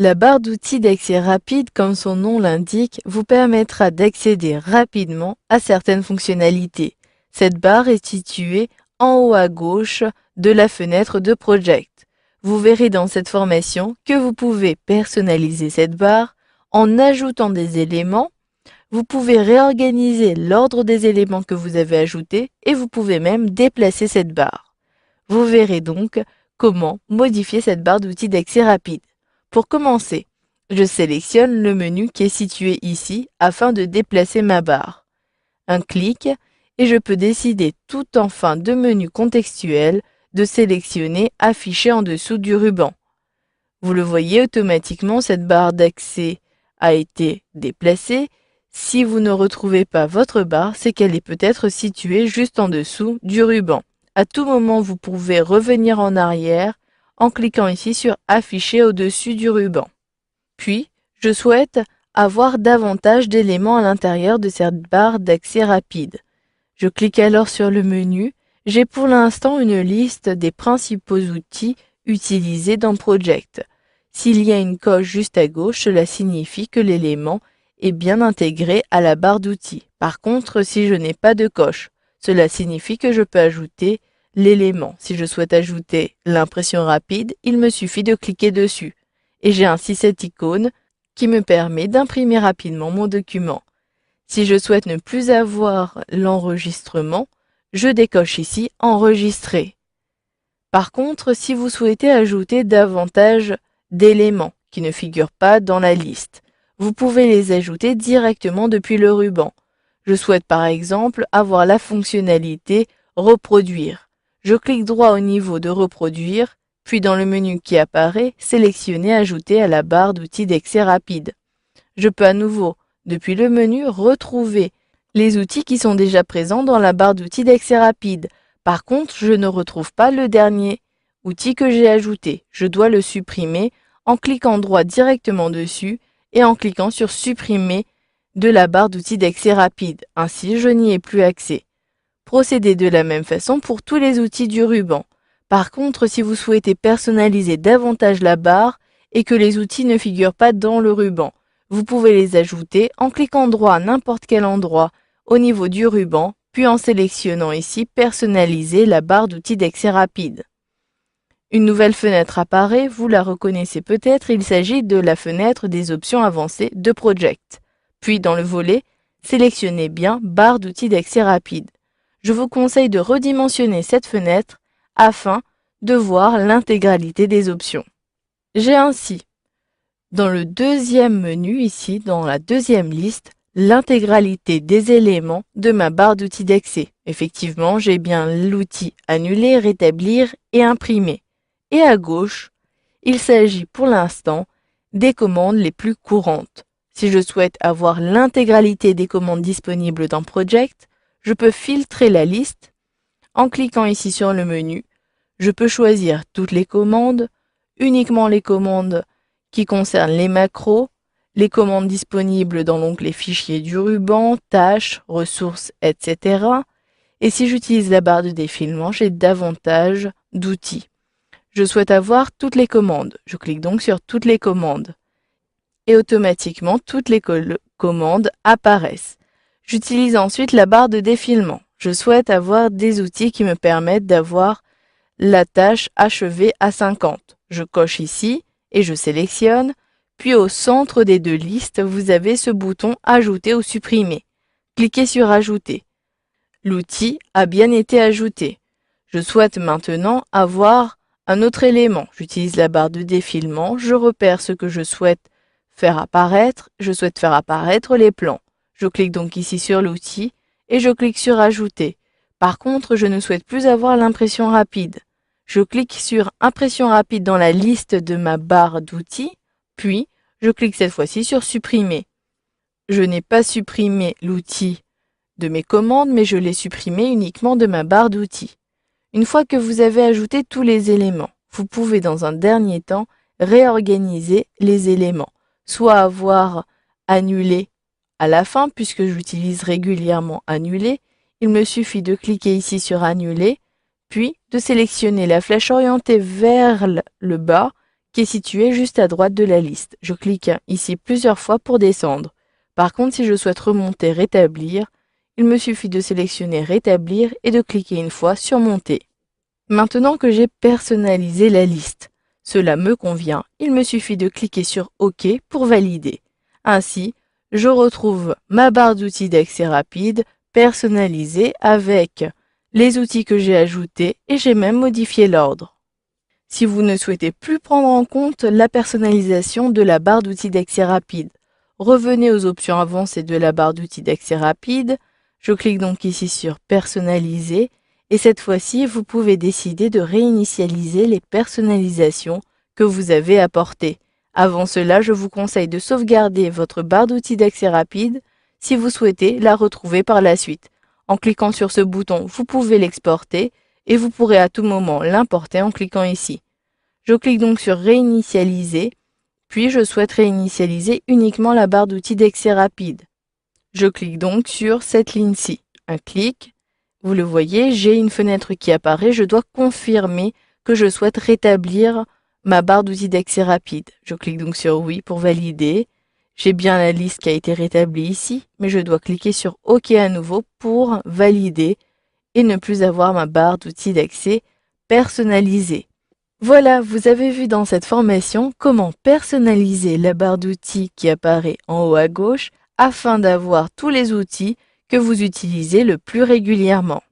La barre d'outils d'accès rapide, comme son nom l'indique, vous permettra d'accéder rapidement à certaines fonctionnalités. Cette barre est située en haut à gauche de la fenêtre de Project. Vous verrez dans cette formation que vous pouvez personnaliser cette barre en ajoutant des éléments. Vous pouvez réorganiser l'ordre des éléments que vous avez ajoutés et vous pouvez même déplacer cette barre. Vous verrez donc comment modifier cette barre d'outils d'accès rapide. Pour commencer, je sélectionne le menu qui est situé ici afin de déplacer ma barre. Un clic et je peux décider tout en fin de menu contextuel de sélectionner Afficher en dessous du ruban. Vous le voyez automatiquement, cette barre d'accès a été déplacée. Si vous ne retrouvez pas votre barre, c'est qu'elle est peut-être située juste en dessous du ruban. À tout moment, vous pouvez revenir en arrière en cliquant ici sur Afficher au-dessus du ruban. Puis, je souhaite avoir davantage d'éléments à l'intérieur de cette barre d'accès rapide. Je clique alors sur le menu. J'ai pour l'instant une liste des principaux outils utilisés dans Project. S'il y a une coche juste à gauche, cela signifie que l'élément est bien intégré à la barre d'outils. Par contre, si je n'ai pas de coche, cela signifie que je peux ajouter l'élément. Si je souhaite ajouter l'impression rapide, il me suffit de cliquer dessus. Et j'ai ainsi cette icône qui me permet d'imprimer rapidement mon document. Si je souhaite ne plus avoir l'enregistrement, je décoche ici Enregistrer. Par contre, si vous souhaitez ajouter davantage d'éléments qui ne figurent pas dans la liste, vous pouvez les ajouter directement depuis le ruban. Je souhaite par exemple avoir la fonctionnalité Reproduire. Je clique droit au niveau de Reproduire, puis dans le menu qui apparaît, sélectionner Ajouter à la barre d'outils d'accès rapide. Je peux à nouveau, depuis le menu, retrouver les outils qui sont déjà présents dans la barre d'outils d'accès rapide. Par contre, je ne retrouve pas le dernier outil que j'ai ajouté. Je dois le supprimer en cliquant droit directement dessus et en cliquant sur Supprimer de la barre d'outils d'accès rapide. Ainsi, je n'y ai plus accès. Procédez de la même façon pour tous les outils du ruban. Par contre, si vous souhaitez personnaliser davantage la barre et que les outils ne figurent pas dans le ruban, vous pouvez les ajouter en cliquant droit à n'importe quel endroit au niveau du ruban, puis en sélectionnant ici Personnaliser la barre d'outils d'accès rapide. Une nouvelle fenêtre apparaît, vous la reconnaissez peut-être, il s'agit de la fenêtre des options avancées de Project. Puis dans le volet, sélectionnez bien Barre d'outils d'accès rapide. Je vous conseille de redimensionner cette fenêtre afin de voir l'intégralité des options. J'ai ainsi, dans le deuxième menu ici, dans la deuxième liste, l'intégralité des éléments de ma barre d'outils d'accès. Effectivement, j'ai bien l'outil Annuler, Rétablir et Imprimer. Et à gauche, il s'agit pour l'instant des commandes les plus courantes. Si je souhaite avoir l'intégralité des commandes disponibles dans Project, je peux filtrer la liste. En cliquant ici sur le menu, je peux choisir toutes les commandes, uniquement les commandes qui concernent les macros, les commandes disponibles dans l'onglet Fichiers du ruban, Tâches, Ressources, etc. Et si j'utilise la barre de défilement, j'ai davantage d'outils. Je souhaite avoir toutes les commandes. Je clique donc sur Toutes les commandes. Et automatiquement, toutes les commandes apparaissent. J'utilise ensuite la barre de défilement. Je souhaite avoir des outils qui me permettent d'avoir la tâche achevée à 50. Je coche ici et je sélectionne. Puis au centre des deux listes, vous avez ce bouton Ajouter ou supprimer. Cliquez sur Ajouter. L'outil a bien été ajouté. Je souhaite maintenant avoir un autre élément. J'utilise la barre de défilement. Je repère ce que je souhaite faire apparaître. Je souhaite faire apparaître les plans. Je clique donc ici sur l'outil et je clique sur Ajouter. Par contre, je ne souhaite plus avoir l'impression rapide. Je clique sur Impression rapide dans la liste de ma barre d'outils, puis je clique cette fois-ci sur Supprimer. Je n'ai pas supprimé l'outil de mes commandes, mais je l'ai supprimé uniquement de ma barre d'outils. Une fois que vous avez ajouté tous les éléments, vous pouvez dans un dernier temps réorganiser les éléments, soit avoir annulé à la fin, puisque j'utilise régulièrement Annuler, il me suffit de cliquer ici sur Annuler, puis de sélectionner la flèche orientée vers le bas qui est situé juste à droite de la liste. Je clique ici plusieurs fois pour descendre. Par contre, si je souhaite remonter rétablir, il me suffit de sélectionner rétablir et de cliquer une fois sur monter. Maintenant que j'ai personnalisé la liste, cela me convient, il me suffit de cliquer sur OK pour valider. Ainsi, je retrouve ma barre d'outils d'accès rapide personnalisée avec les outils que j'ai ajoutés et j'ai même modifié l'ordre. Si vous ne souhaitez plus prendre en compte la personnalisation de la barre d'outils d'accès rapide, revenez aux options avancées de la barre d'outils d'accès rapide. Je clique donc ici sur personnaliser et cette fois-ci, vous pouvez décider de réinitialiser les personnalisations que vous avez apportées. Avant cela, je vous conseille de sauvegarder votre barre d'outils d'accès rapide si vous souhaitez la retrouver par la suite. En cliquant sur ce bouton, vous pouvez l'exporter et vous pourrez à tout moment l'importer en cliquant ici. Je clique donc sur réinitialiser, puis je souhaite réinitialiser uniquement la barre d'outils d'accès rapide. Je clique donc sur cette ligne-ci. Un clic, vous le voyez, j'ai une fenêtre qui apparaît. Je dois confirmer que je souhaite rétablir ma barre d'outils d'accès rapide. Je clique donc sur oui pour valider. J'ai bien la liste qui a été rétablie ici, mais je dois cliquer sur OK à nouveau pour valider et ne plus avoir ma barre d'outils d'accès personnalisée. Voilà, vous avez vu dans cette formation comment personnaliser la barre d'outils qui apparaît en haut à gauche afin d'avoir tous les outils que vous utilisez le plus régulièrement.